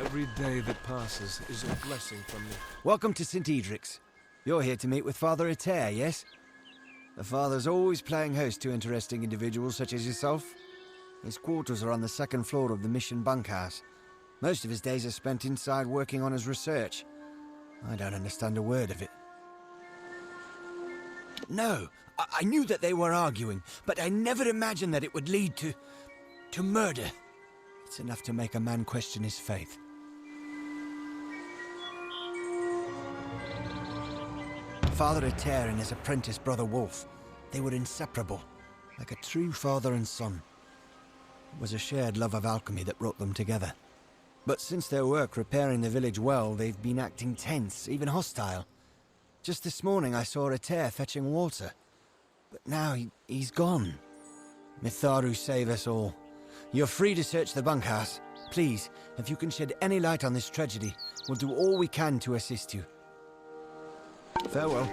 Every day that passes is a blessing from me. Welcome to St. Edric's. You're here to meet with Father Ater, yes? The Father's always playing host to interesting individuals such as yourself. His quarters are on the second floor of the mission bunkhouse. Most of his days are spent inside working on his research. I don't understand a word of it. No, I knew that they were arguing, but I never imagined that it would lead to murder. It's enough to make a man question his faith. Father Ater and his apprentice brother Wolf, they were inseparable, like a true father and son. It was a shared love of alchemy that brought them together. But since their work repairing the village well, they've been acting tense, even hostile. Just this morning I saw Ater fetching water. But now he's gone. Mitharu save us all. You're free to search the bunkhouse. Please, if you can shed any light on this tragedy, we'll do all we can to assist you. Farewell.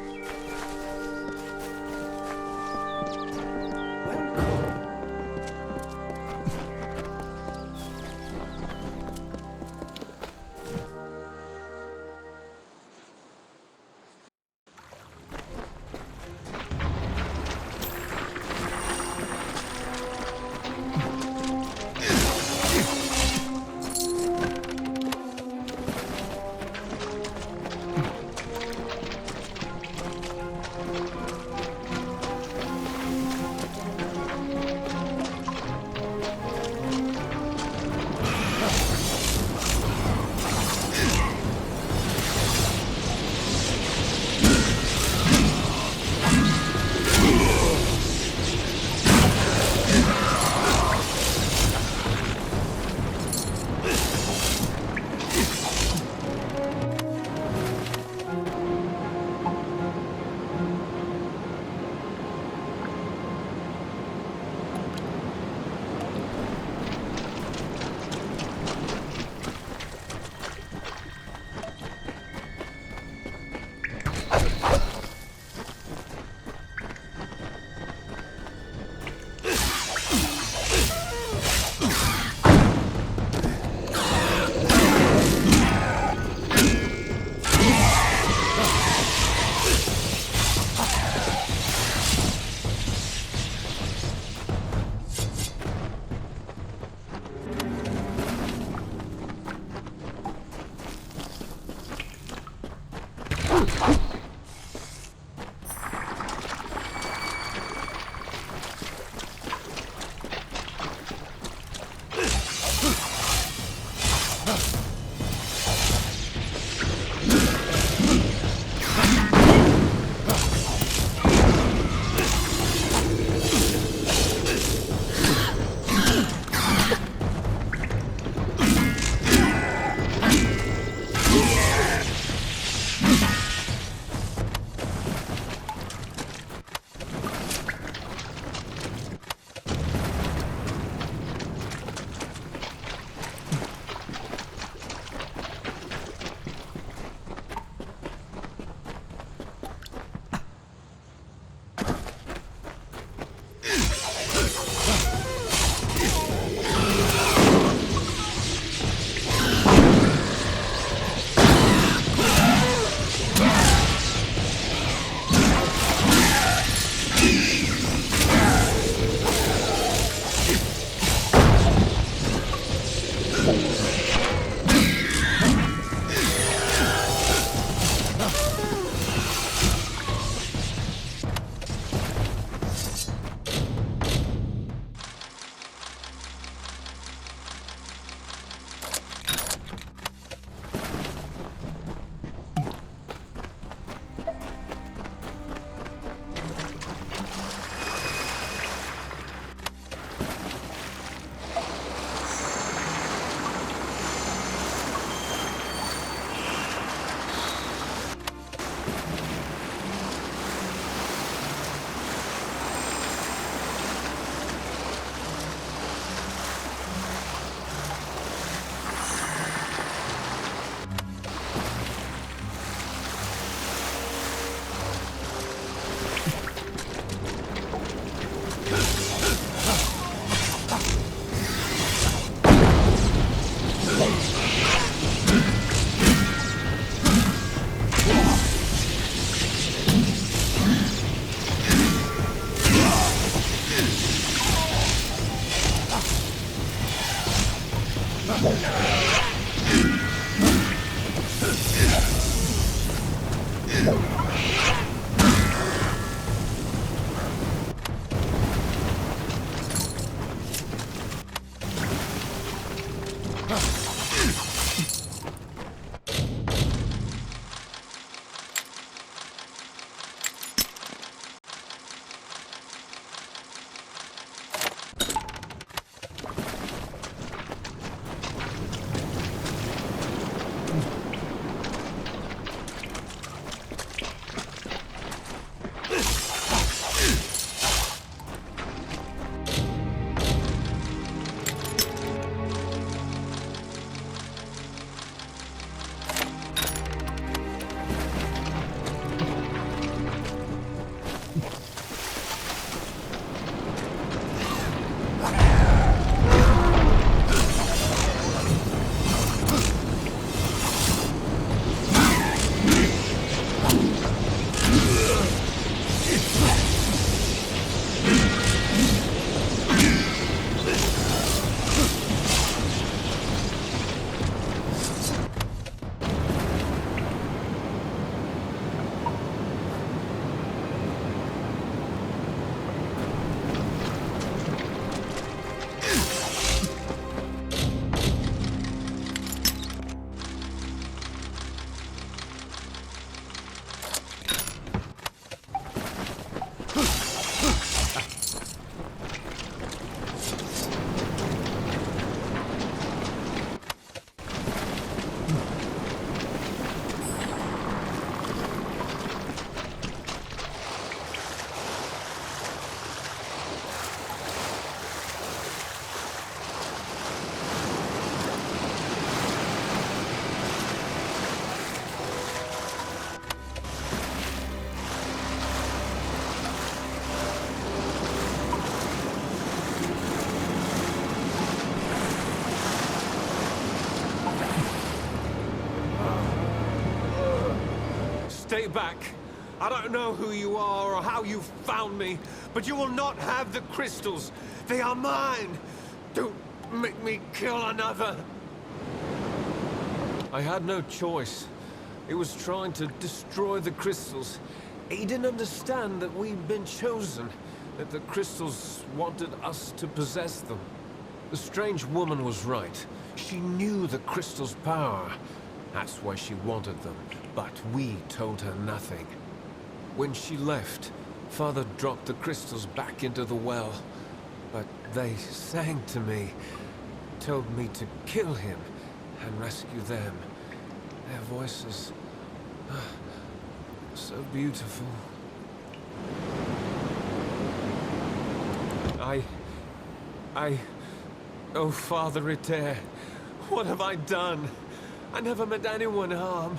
stay back. I don't know who you are or how you found me, but you will not have the crystals. They are mine. Don't make me kill another. I had no choice. It was trying to destroy the crystals. He didn't understand that we'd been chosen, that the crystals wanted us to possess them. The strange woman was right. She knew the crystals' power. That's why she wanted them, but we told her nothing. When she left, Father dropped the crystals back into the well. But they sang to me, told me to kill him and rescue them. Their voices, so beautiful. Oh, Father Etair, what have I done? I never meant anyone harm,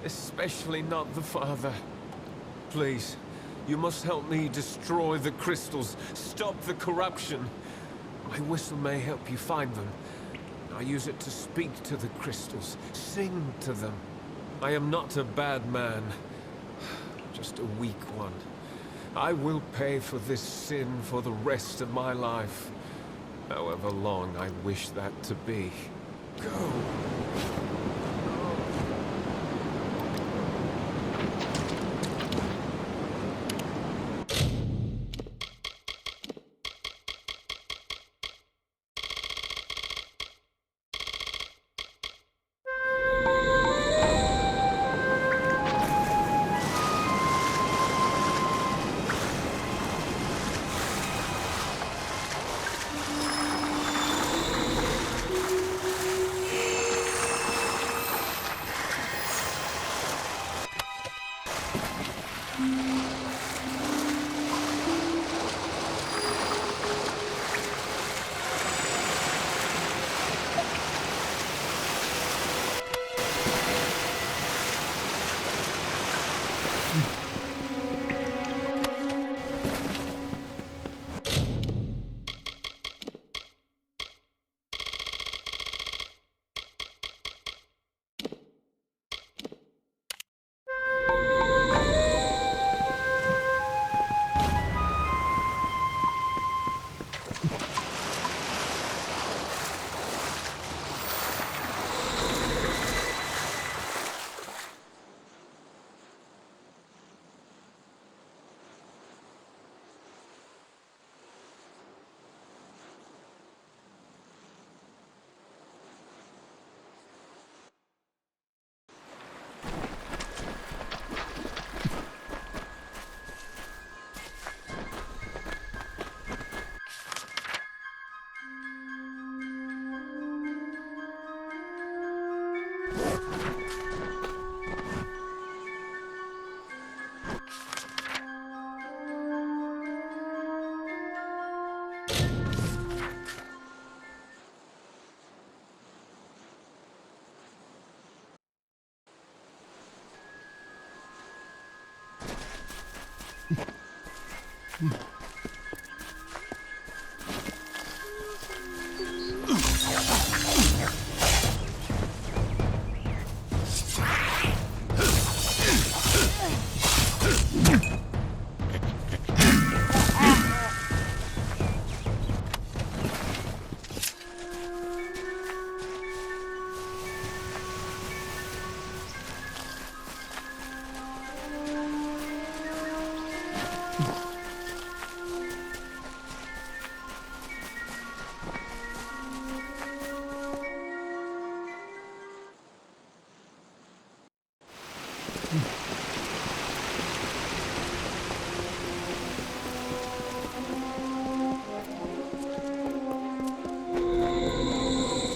especially not the Father. Please, you must help me destroy the crystals, stop the corruption. My whistle may help you find them. I use it to speak to the crystals, sing to them. I am not a bad man, just a weak one. I will pay for this sin for the rest of my life. However long I wish that to be. Go!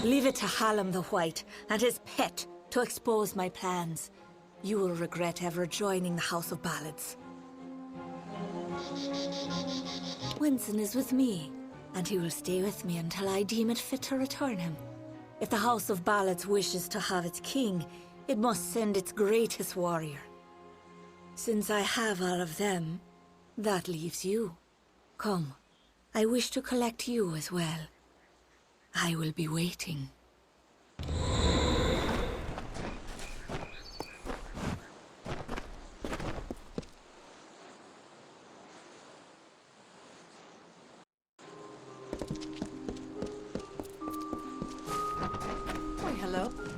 Leave it to Hallam the White and his pet to expose my plans. You will regret ever joining the House of Ballads. Winston is with me, and he will stay with me until I deem it fit to return him. If the House of Ballads wishes to have its king, it must send its greatest warrior. Since I have all of them, that leaves you. Come, I wish to collect you as well. I will be waiting.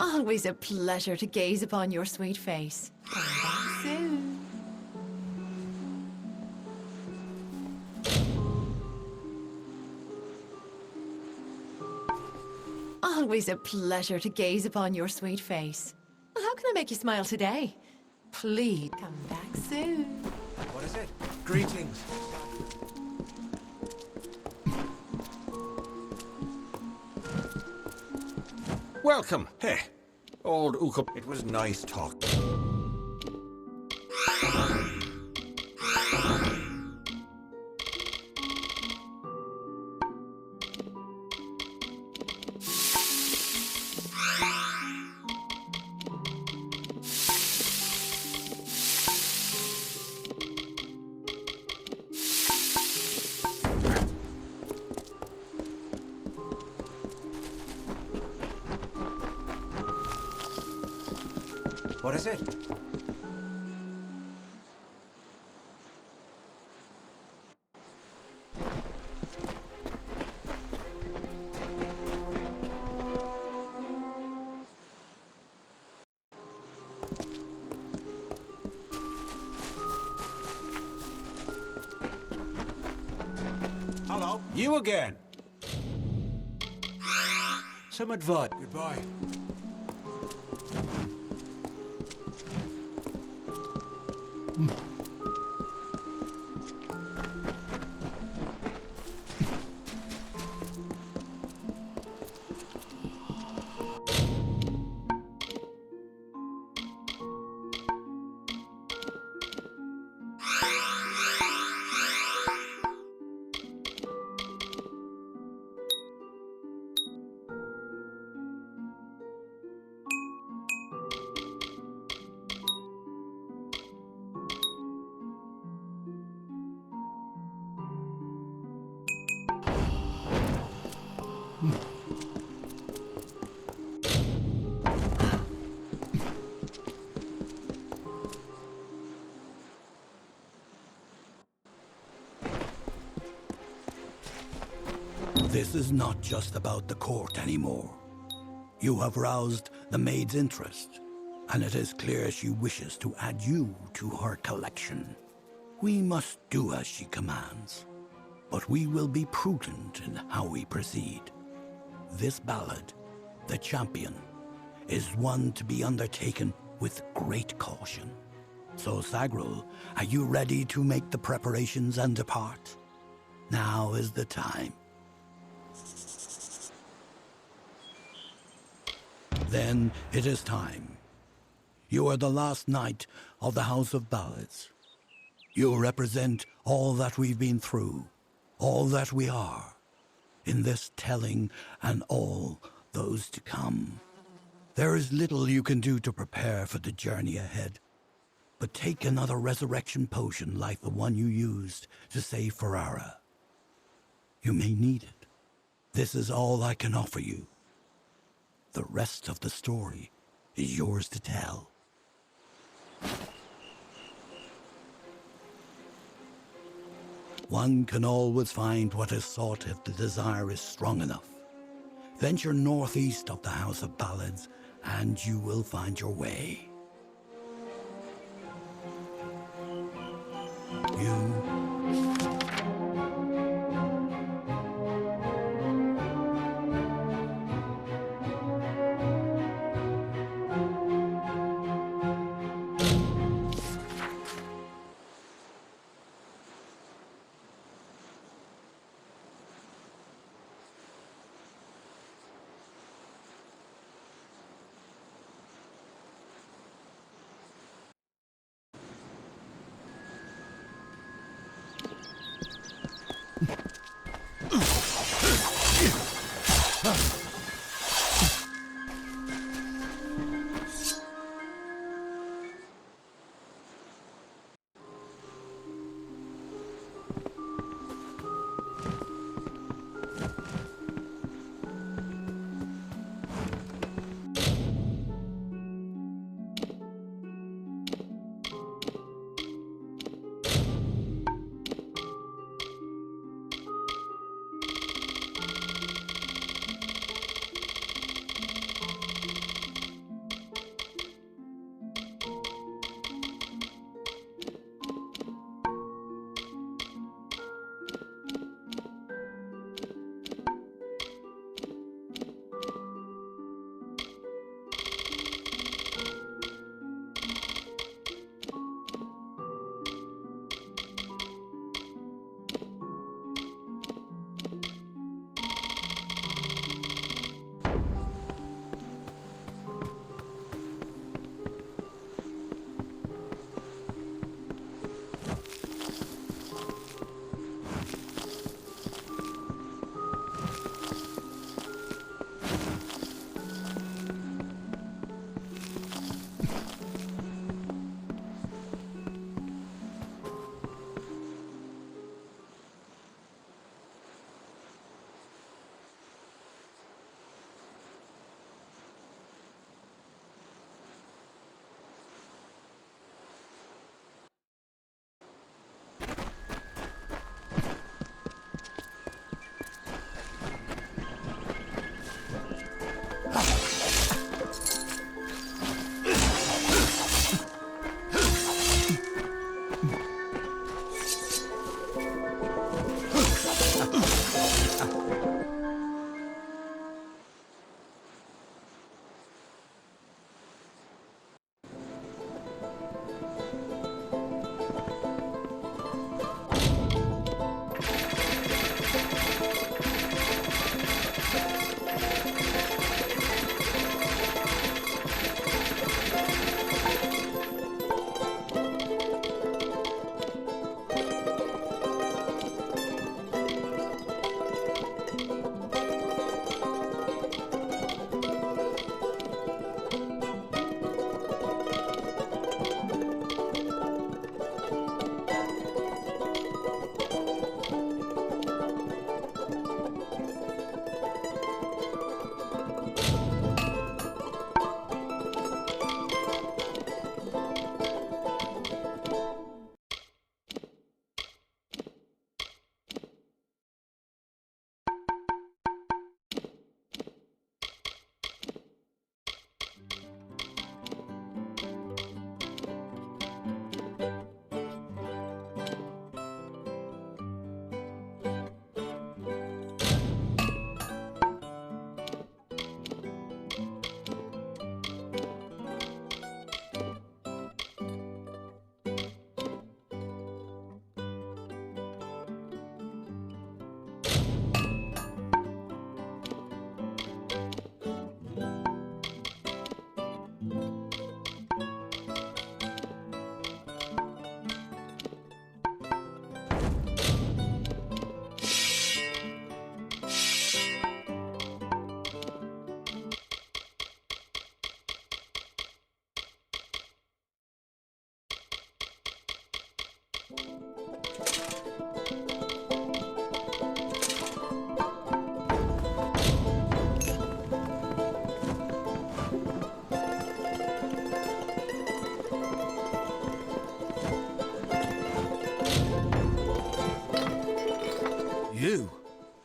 Always a pleasure to gaze upon your sweet face. Come back soon. Always a pleasure to gaze upon your sweet face. Well, how can I make you smile today? Please come back soon. What is it? Greetings. Welcome. Hey, old Uka. It was nice talk. What is it? Hello. You again. Some advice. Goodbye. This is not just about the court anymore. You have roused the maid's interest, and it is clear she wishes to add you to her collection. We must do as she commands, but we will be prudent in how we proceed. This ballad, The Champion, is one to be undertaken with great caution. So, Sagrul, are you ready to make the preparations and depart? Now is the time. Then it is time. You are the last knight of the House of Ballads. You represent all that we've been through, all that we are, in this telling and all those to come. There is little you can do to prepare for the journey ahead, but take another resurrection potion like the one you used to save Ferrara. You may need it. This is all I can offer you. The rest of the story is yours to tell. One can always find what is sought if the desire is strong enough. Venture northeast of the House of Ballads, and you will find your way. You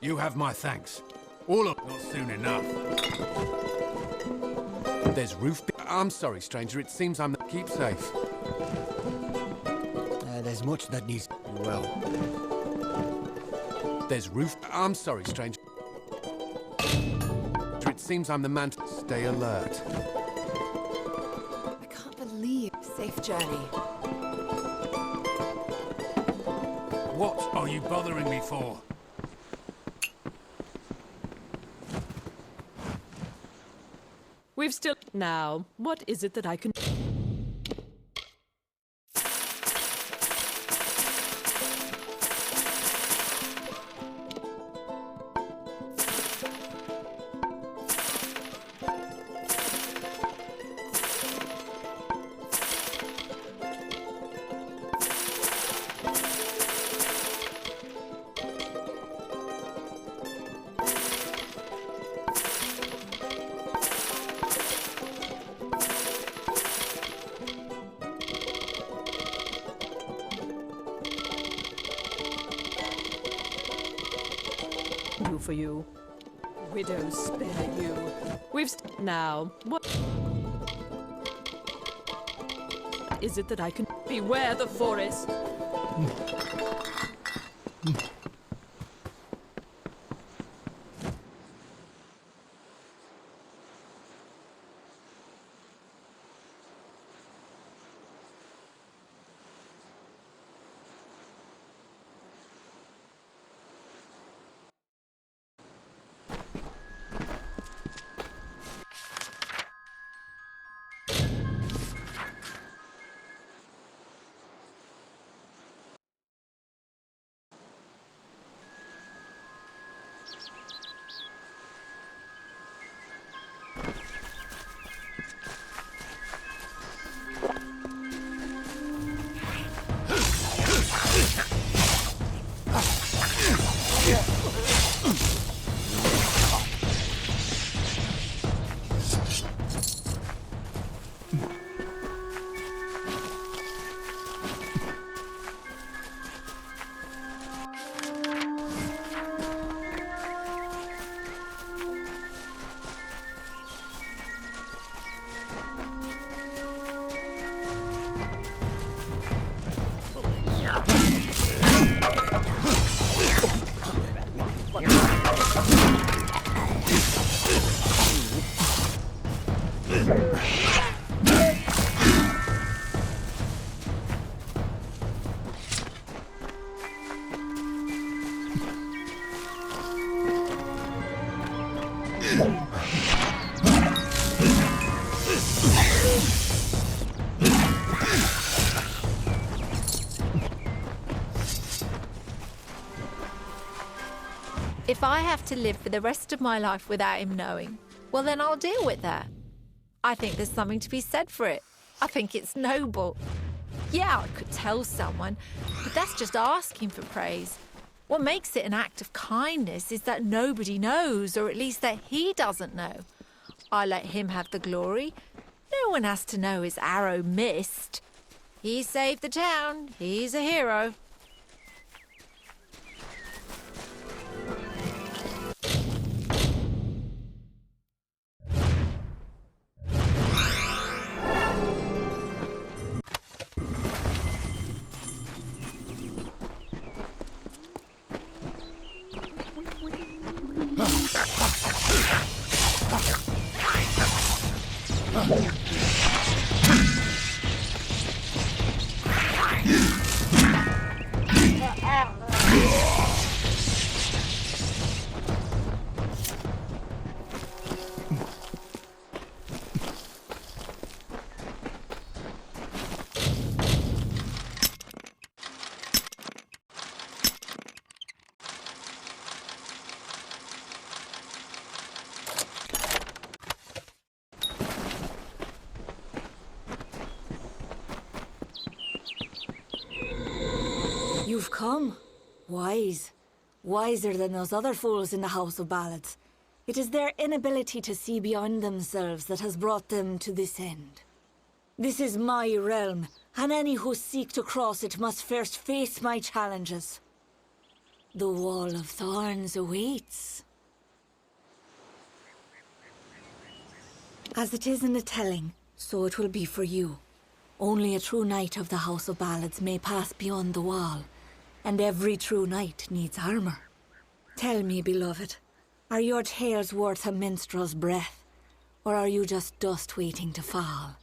You have my thanks. All of not soon enough. There's roof. I'm sorry, stranger. It seems I'm the keep safe. There's much that needs well. There's roof. I'm sorry, stranger. It seems I'm the man to stay alert. I can't believe safe journey. What are you bothering me for? We've still... Now, what is it that I can... do for you? Widows spare you. We've... Now, what... is it that I can... Beware the forest! If I have to live for the rest of my life without him knowing, well, then I'll deal with that. I think there's something to be said for it. I think it's noble. Yeah, I could tell someone, but that's just asking for praise. What makes it an act of kindness is that nobody knows, or at least that he doesn't know. I let him have the glory. No one has to know his arrow missed. He saved the town. He's a hero. You've come. Wise. Wiser than those other fools in the House of Ballads. It is their inability to see beyond themselves that has brought them to this end. This is my realm, and any who seek to cross it must first face my challenges. The Wall of Thorns awaits. As it is in the telling, so it will be for you. Only a true knight of the House of Ballads may pass beyond the wall, and every true knight needs armor. Tell me, beloved, are your tales worth a minstrel's breath, or are you just dust waiting to fall?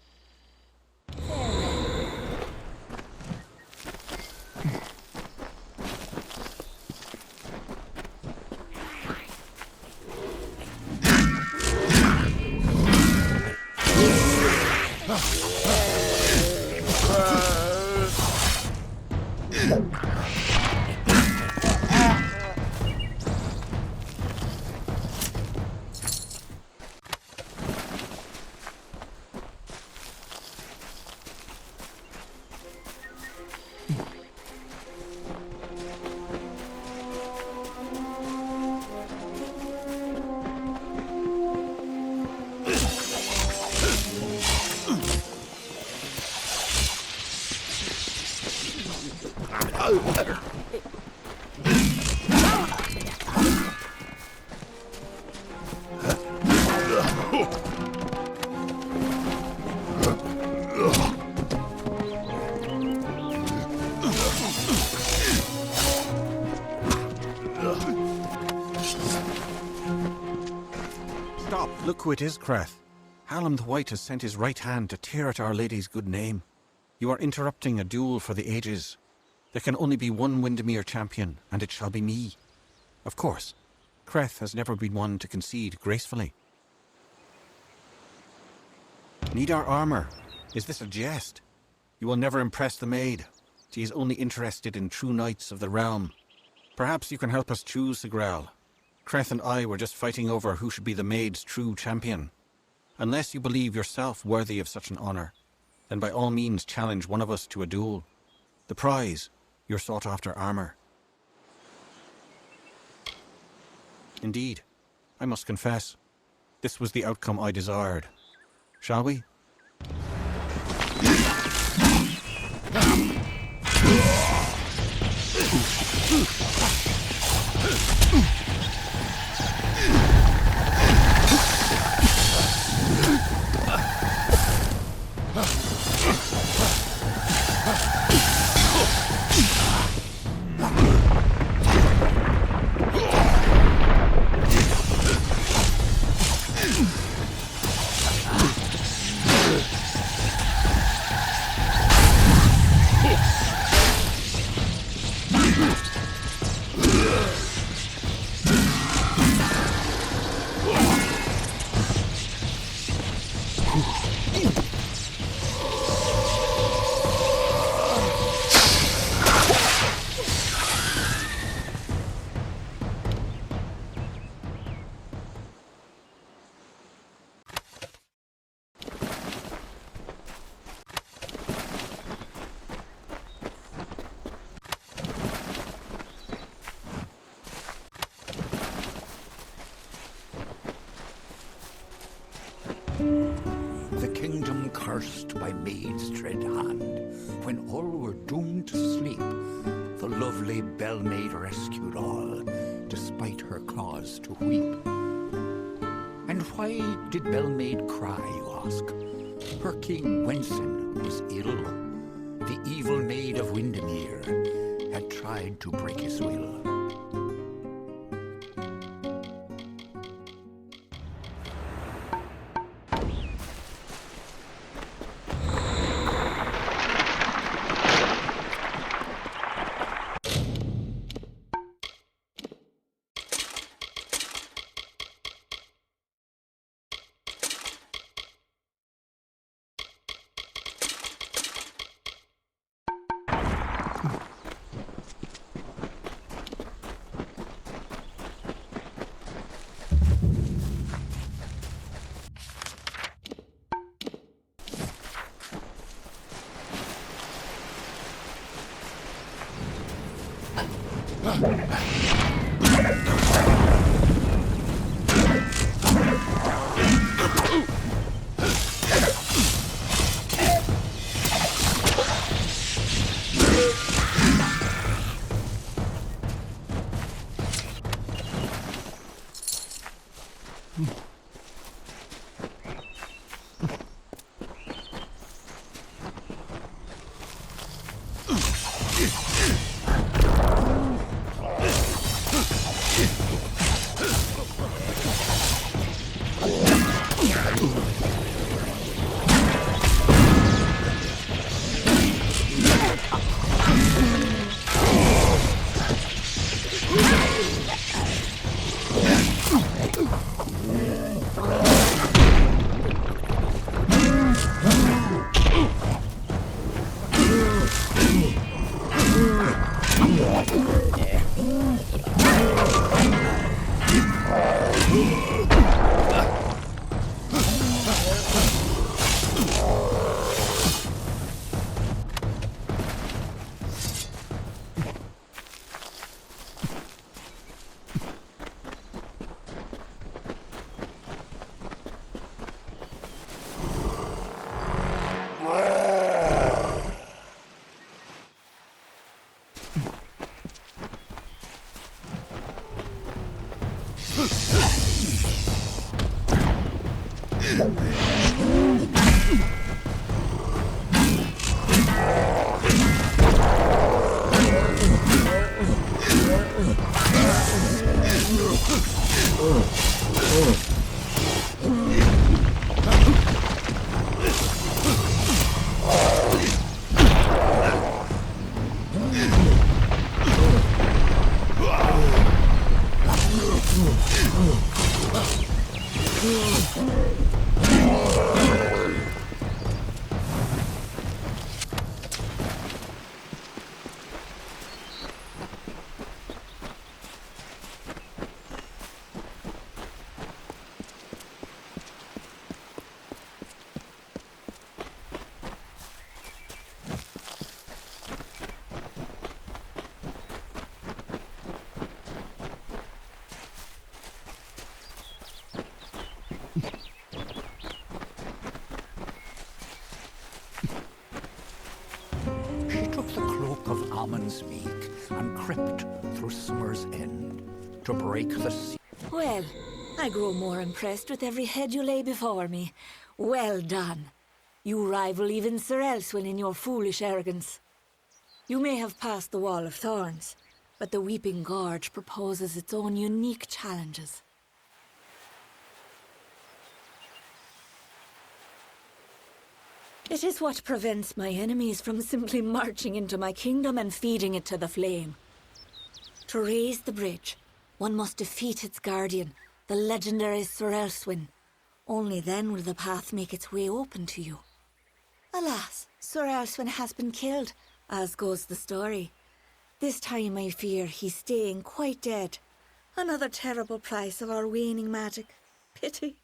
Stop! Look who it is, Creth. Hallam the White has sent his right hand to tear at Our Lady's good name. You are interrupting a duel for the ages. There can only be one Windermere champion, and it shall be me. Of course, Creth has never been one to concede gracefully. Need our armor? Is this a jest? You will never impress the maid. She is only interested in true knights of the realm. Perhaps you can help us choose, Sigrel. Creth and I were just fighting over who should be the maid's true champion. Unless you believe yourself worthy of such an honor, then by all means challenge one of us to a duel. The prize, your sought-after armor. Indeed, I must confess, this was the outcome I desired. Shall we? cursed by maid's dread hand, when all were doomed to sleep, the lovely bell-maid rescued all, despite her claws to weep. And why did bell-maid cry, you ask? Her king Wenson was ill. The evil maid of Windermere had tried to break his will. Meek and crept through summer's end to break the sea. Well, I grow more impressed with every head you lay before me. Well done. You rival even Sir Elswin in your foolish arrogance. You may have passed the Wall of Thorns, but the Weeping Gorge proposes its own unique challenges. It is what prevents my enemies from simply marching into my kingdom and feeding it to the flame. To raise the bridge, one must defeat its guardian, the legendary Sir Elswin. Only then will the path make its way open to you. Alas, Sir Elswin has been killed, as goes the story. This time I fear he's staying quite dead. Another terrible price of our waning magic. Pity.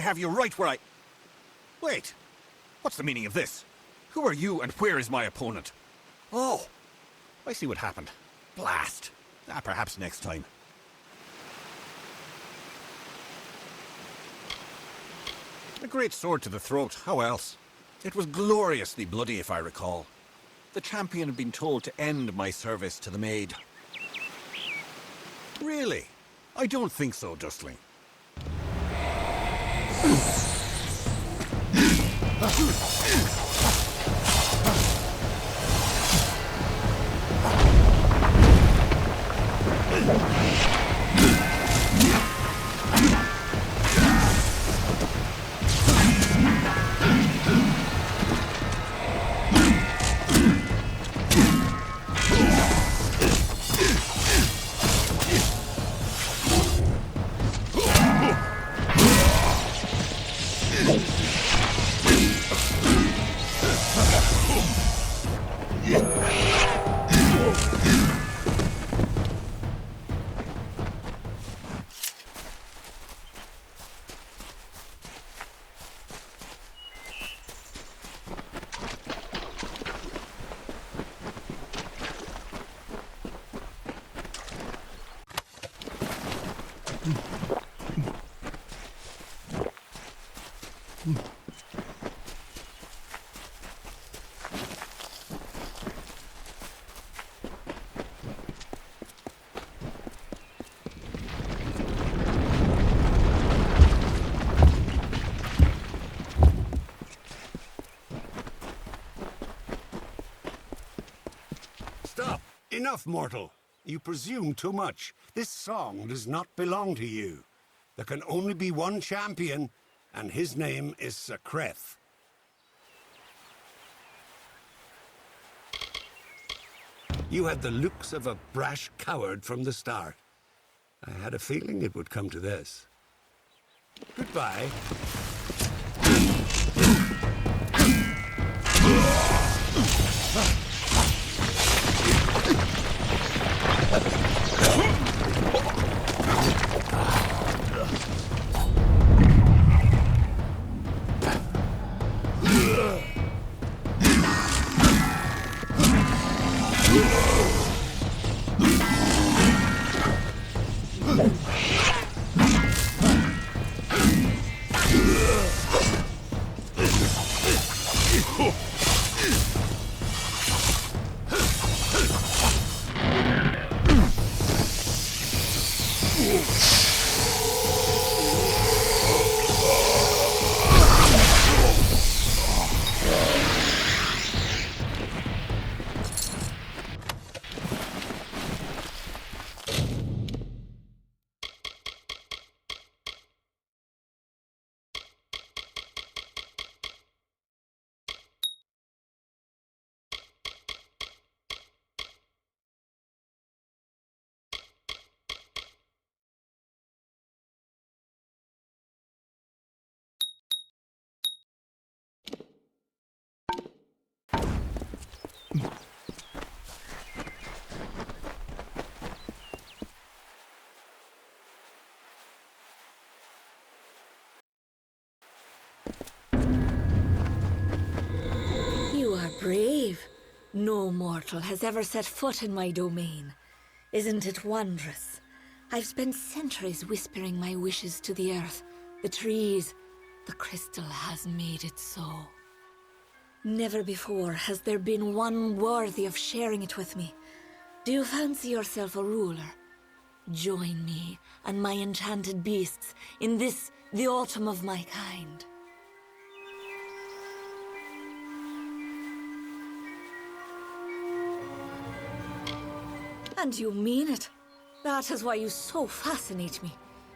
have you right where I... Wait. What's the meaning of this? Who are you and where is my opponent? Oh, I see what happened. Blast. Perhaps next time. A great sword to the throat, how else? It was gloriously bloody, if I recall. The champion had been told to end my service to the maid. Really? I don't think so, Dustling. Stop! Enough, mortal. You presume too much. This song does not belong to you. There can only be one champion, and his name is Sir Creth. You had the looks of a brash coward from the start. I had a feeling it would come to this. Goodbye. You are brave. No mortal has ever set foot in my domain. Isn't it wondrous? I've spent centuries whispering my wishes to the earth, the trees. The crystal has made it so. Never before has there been one worthy of sharing it with me. Do you fancy yourself a ruler? Join me and my enchanted beasts in this, the autumn of my kind. And you mean it. That is why you so fascinate me.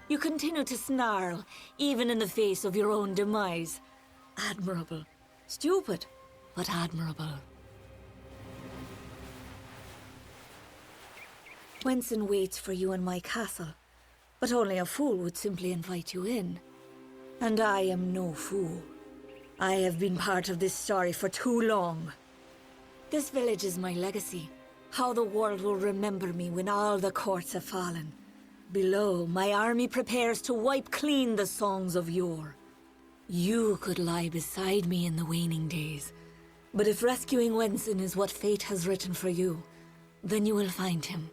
You continue to snarl, even in the face of your own demise. Admirable. Stupid, but admirable. Wenson waits for you in my castle, but only a fool would simply invite you in. And I am no fool. I have been part of this story for too long. This village is my legacy. How the world will remember me when all the courts have fallen. Below, my army prepares to wipe clean the songs of yore. You could lie beside me in the waning days. But if rescuing Wenson is what fate has written for you, then you will find him.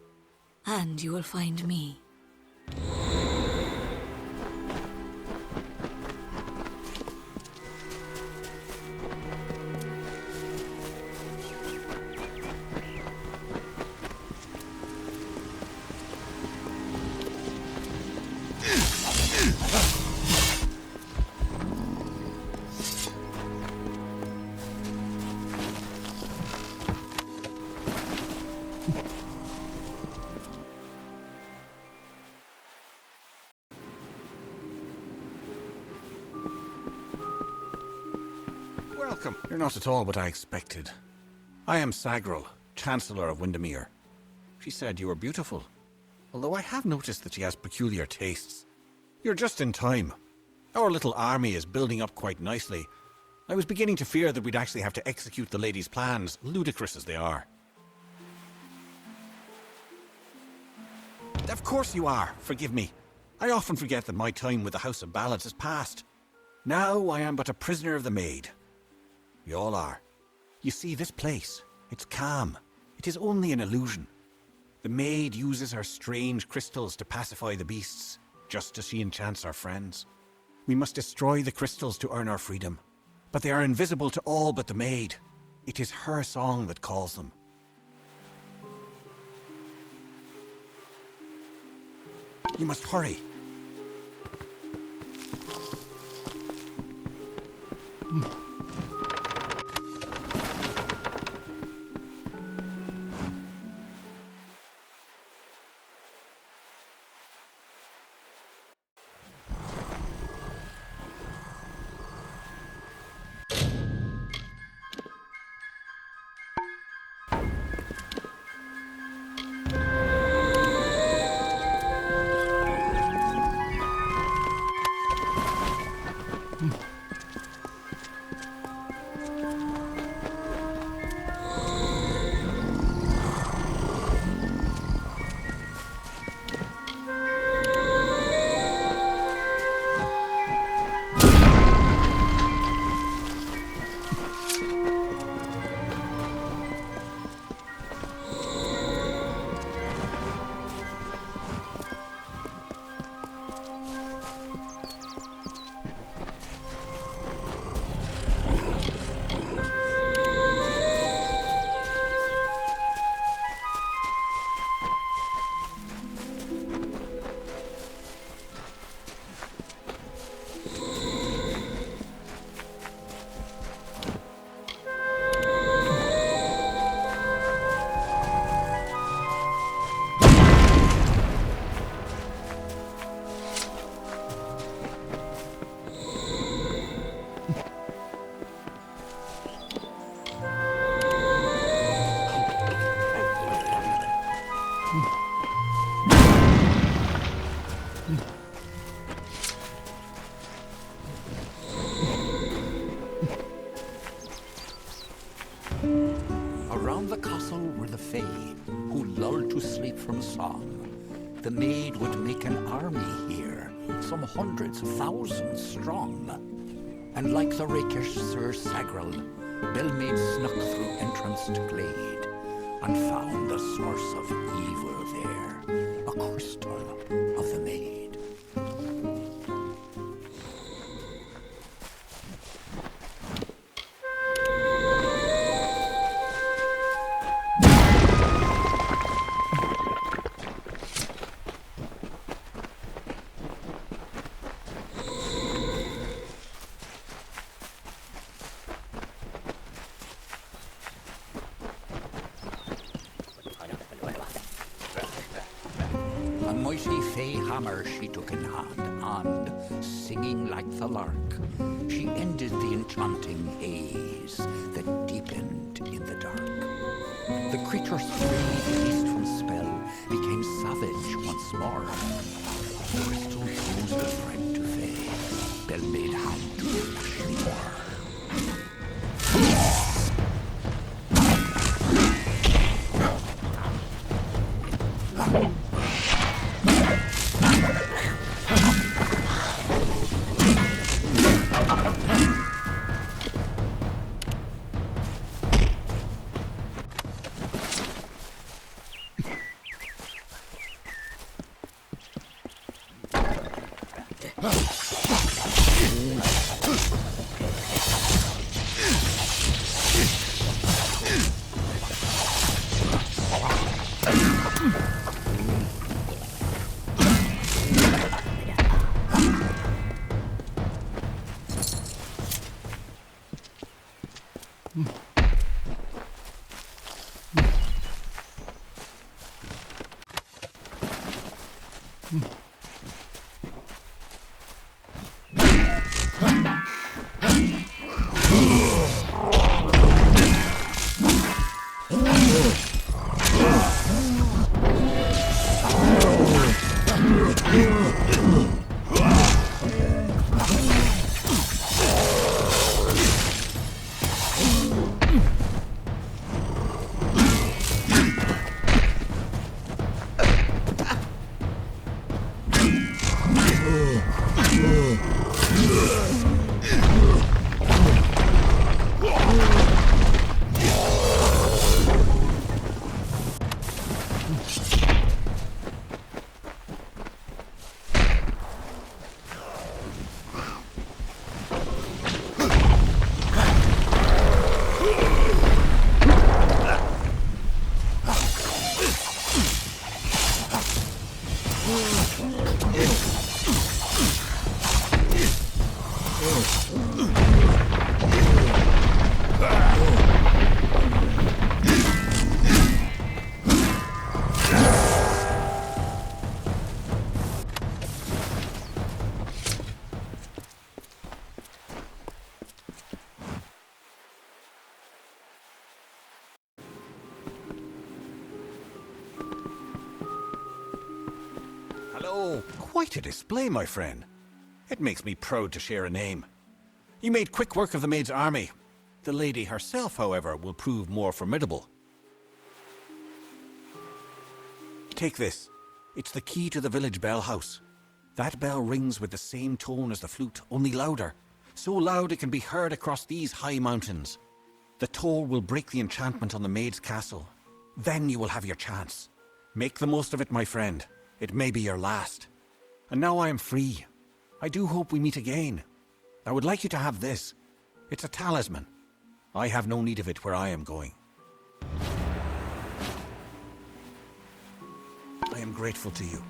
And you will find me. Welcome. You're not at all what I expected. I am Sagrel, Chancellor of Windermere. She said you were beautiful, although I have noticed that she has peculiar tastes. You're just in time. Our little army is building up quite nicely. I was beginning to fear that we'd actually have to execute the lady's plans, ludicrous as they are. Of course you are. Forgive me. I often forget that my time with the House of Ballads is past. Now I am but a prisoner of the Maid. We all are. You see, this place, it's calm. It is only an illusion. The Maid uses her strange crystals to pacify the beasts, just as she enchants our friends. We must destroy the crystals to earn our freedom. But they are invisible to all but the Maid. It is her song that calls them. You must hurry. Around the castle were the Fae, who lulled to sleep from song. The Maid would make an army here, some hundreds of thousands strong. And like the rakish Sir Sagrel, Belmaid snuck through entranced glade, and found the source of evil there, a crystal of the Maid. A mighty Fey hammer she took in hand, and, singing like the lark, she ended the enchanting haze that deepened in the dark. The creatures free released from spell became savage once more. The crystal posed a threat to Fey. Belmaid had to flash more. Hello. Quite a display, my friend. It makes me proud to share a name. You made quick work of the maid's army. The lady herself, however, will prove more formidable. Take this. It's the key to the village bell house. That bell rings with the same tone as the flute, only louder. So loud it can be heard across these high mountains. The toll will break the enchantment on the maid's castle. Then you will have your chance. Make the most of it, my friend. It may be your last. And now I am free. I do hope we meet again. I would like you to have this. It's a talisman. I have no need of it where I am going. I am grateful to you.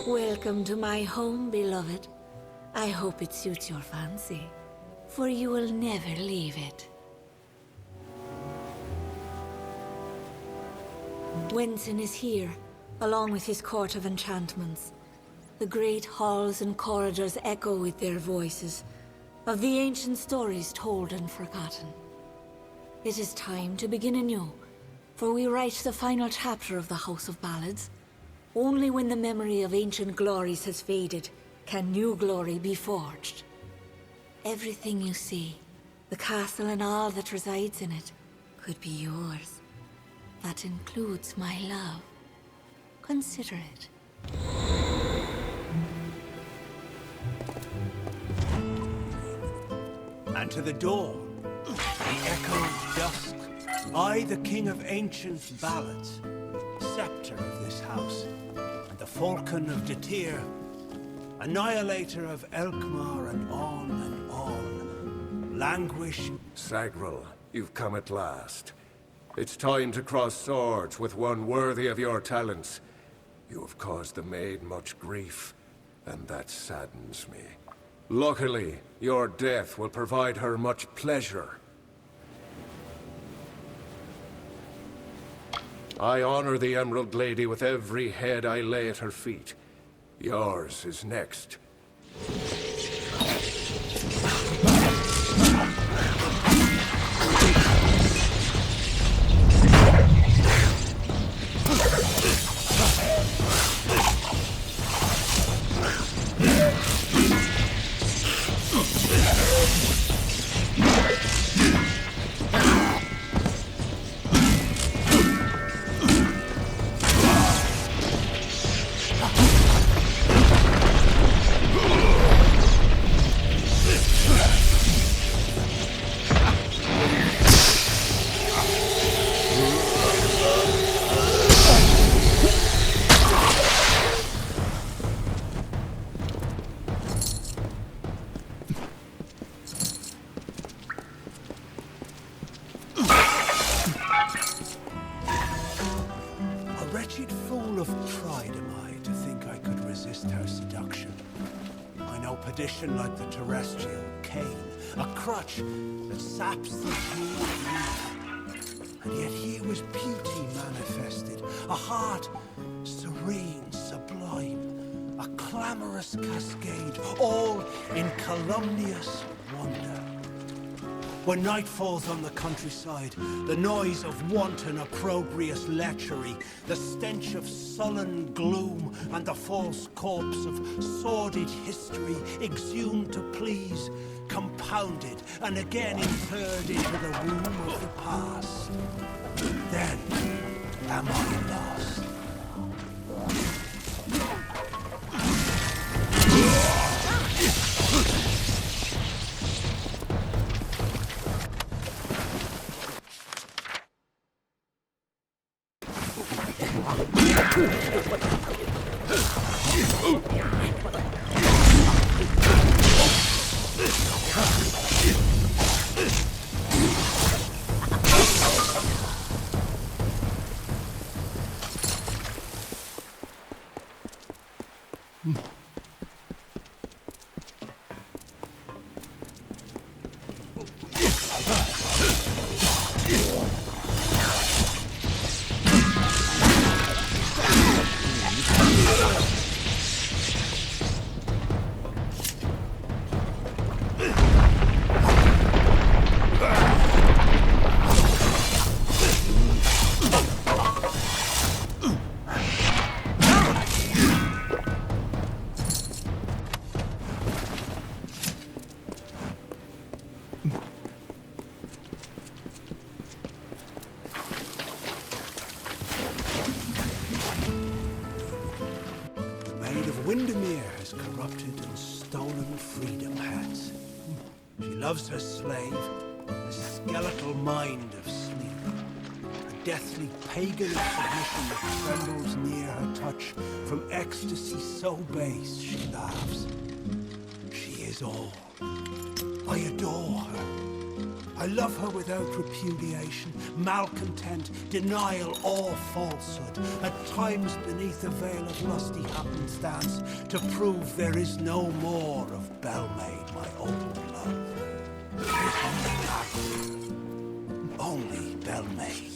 Welcome to my home, beloved. I hope it suits your fancy, for you will never leave it. Wenson is here, along with his court of enchantments. The great halls and corridors echo with their voices, of the ancient stories told and forgotten. It is time to begin anew, for we write the final chapter of the House of Ballads. Only when the memory of ancient glories has faded can new glory be forged. Everything you see, the castle and all that resides in it, could be yours. That includes my love. Consider it. And to the door, the echoed dusk. I, the king of ancient ballads, scepter of this house, and the falcon of Detir, annihilator of Elkmar, and on, languish. Sagril, you've come at last. It's time to cross swords with one worthy of your talents. You have caused the maid much grief, and that saddens me. Luckily, your death will provide her much pleasure. I honor the Emerald Lady with every head I lay at her feet. Yours is next. Like the terrestrial cane, a crutch that saps the human youth. And yet here was beauty manifested, a heart serene, sublime, a clamorous cascade, all in calumnious wonder. When night falls on the countryside, the noise of wanton opprobrious lechery, the stench of sullen gloom, and the false corpse of sordid history exhumed to please, compounded and again inferred into the womb of the past. Then am I lost. Loves her slave, a skeletal mind of sleep, a deathly pagan of submission that trembles near her touch. From ecstasy so base she laughs. She is all. I adore her. I love her without repudiation, malcontent, denial, or falsehood. At times beneath a veil of lusty happenstance, to prove there is no more of Bellmaid, my old love. Only Bellmaid.